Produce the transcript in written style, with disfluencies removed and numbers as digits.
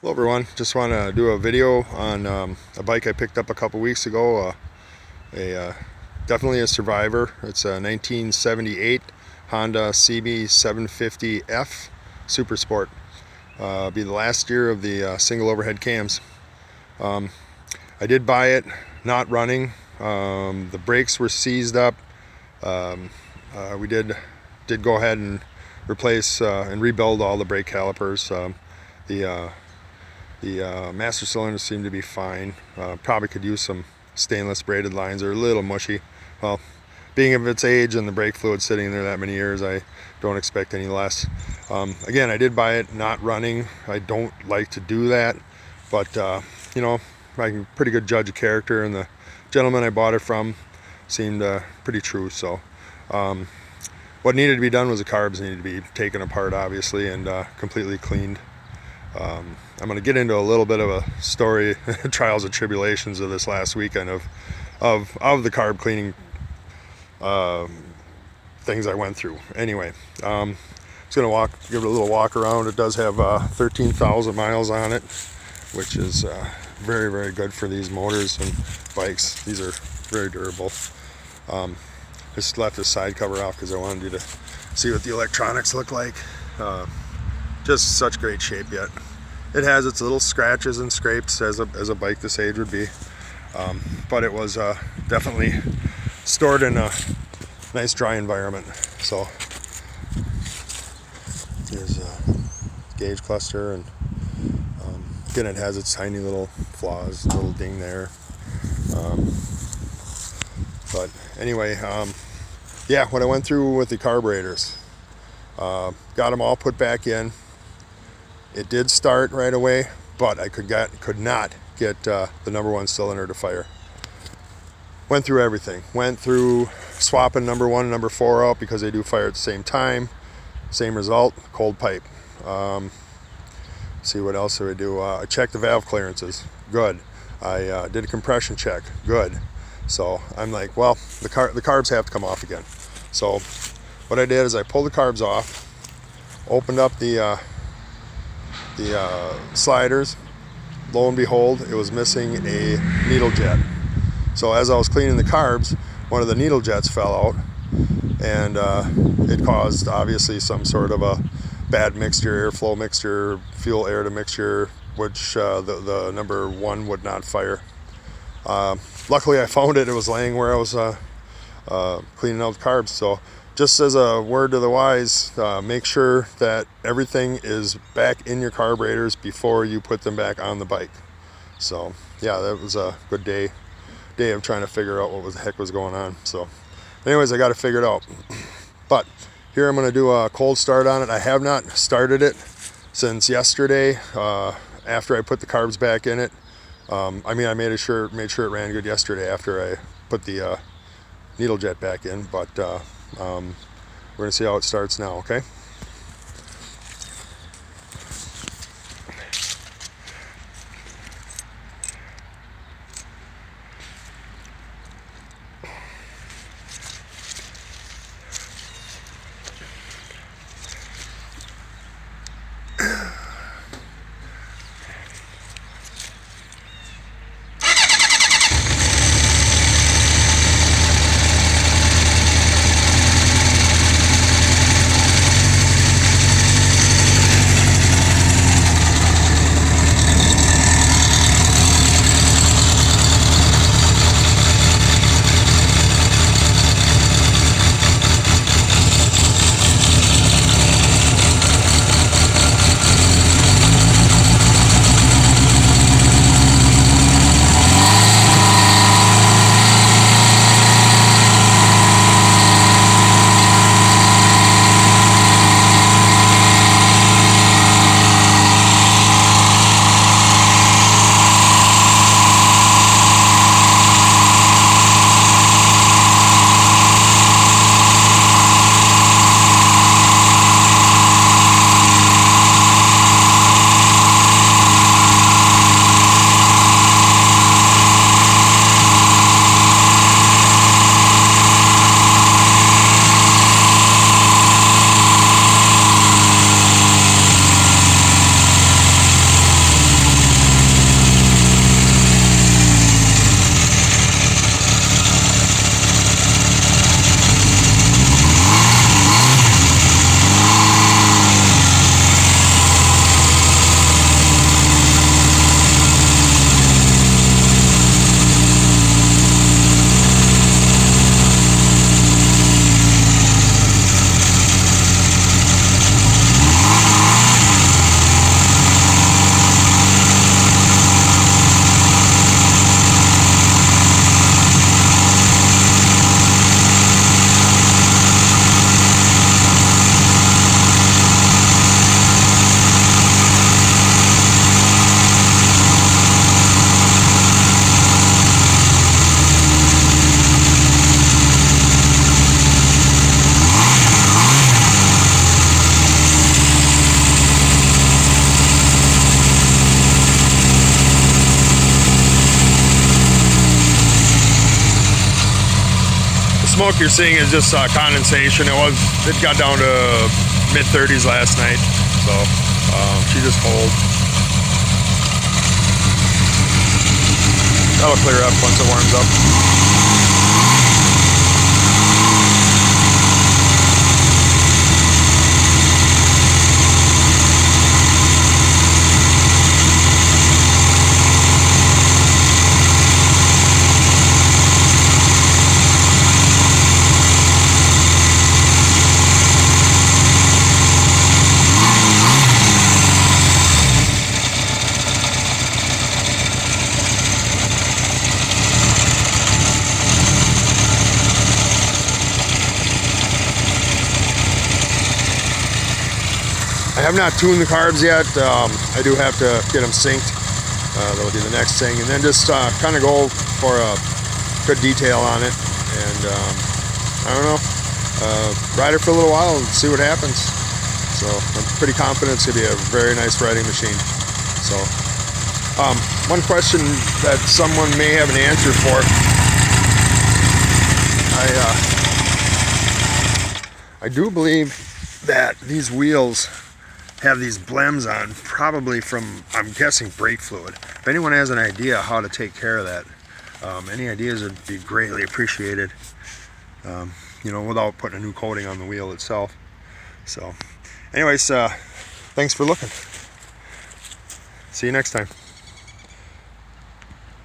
Hello everyone, just want to do a video on a bike I picked up a couple weeks ago, definitely a survivor. It's a 1978 Honda CB750F Super Sport. Be the last year of the single overhead cams. I did buy it not running. The brakes were seized up. We did go ahead and replace and rebuild all the brake calipers. The master cylinders seem to be fine. Probably could use some stainless braided lines. They're a little mushy. Well, being of its age and the brake fluid sitting there that many years, I don't expect any less. Again, I did buy it not running. I don't like to do that, but you know, I'm a pretty good judge of character, and the gentleman I bought it from seemed pretty true. So what needed to be done was the carbs needed to be taken apart, obviously, and completely cleaned. I'm going to get into a little bit of a story, trials and tribulations of this last weekend of the carb cleaning things I went through. Anyway, just going to give it a little walk around. It does have 13,000 miles on it, which is very, very good for these motors and bikes. These are very durable. Just left the side cover off because I wanted you to see what the electronics look like. Just such great shape yet. It has its little scratches and scrapes as a bike this age would be, but it was definitely stored in a nice dry environment. So here's a gauge cluster, and again, it has its tiny little flaws, little ding there. But anyway, yeah, what I went through with the carburetors, got them all put back in. It did start right away, but I could not get the number one cylinder to fire. Went through everything. Went through swapping number one and number four out because they do fire at the same time. Same result, cold pipe. See what else do I do? I checked the valve clearances. Good. I did a compression check. Good. So I'm like, well, the carbs have to come off again. So what I did is I pulled the carbs off, opened up the sliders. Lo and behold, it was missing a needle jet. So as I was cleaning the carbs, one of the needle jets fell out, and it caused obviously some sort of a bad mixture, airflow mixture, fuel air to mixture, which the number one would not fire. Luckily I found it. It was laying where I was cleaning out the carbs. So just as a word to the wise, make sure that everything is back in your carburetors before you put them back on the bike. So yeah, that was a good day of trying to figure out what the heck was going on. So anyways, I got it figured out. But here I'm going to do a cold start on it. I have not started it since yesterday, after I put the carbs back in it. I mean, I made sure it ran good yesterday after I put the needle jet back in, but we're going to see how it starts now, okay? smoke you're seeing is just condensation. It got down to mid-30s last night, so she just cold. That'll clear up once it warms up. I have not tuned the carbs yet. I do have to get them synced. That'll be the next thing, and then just kind of go for a good detail on it, and I don't know, ride it for a little while and see what happens. So I'm pretty confident it's gonna be a very nice riding machine. So one question that someone may have an answer for, I do believe that these wheels have these blems on, probably from, I'm guessing, brake fluid. If anyone has an idea how to take care of that, any ideas would be greatly appreciated, you know, without putting a new coating on the wheel itself. So anyways, thanks for looking. See you next time.